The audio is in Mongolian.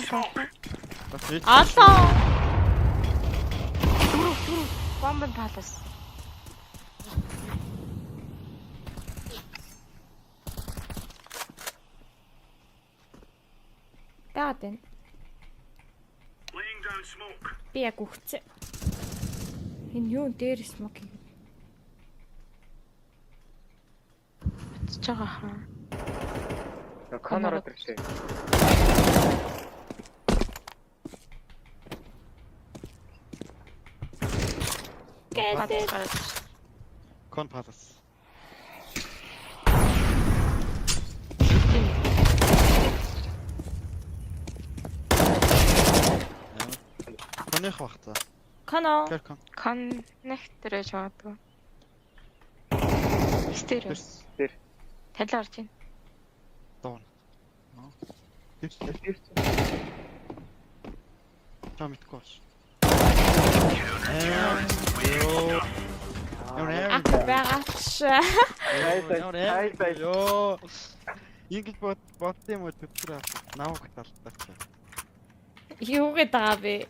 шуулаа. Алаа. Дөрөв. Бомбын палас. Баад энэ. Би яг үхчихэ. Энэ юу дээр смок юм. Цэж байгаа хаа. Конор өдрөшээ. Гэдэг. Con Palace. Конных багтаа. Коно. Гэр кон. Коннекторэж аваадаг. Стер. Тэр. Талаа орж ийн. Доон. Тэр. Тамит кош. Ах байгаач. Ёо. Ингэж бот юм уу төтөр авах. Навах талтаач. Юу гэдэг байгаа бэ?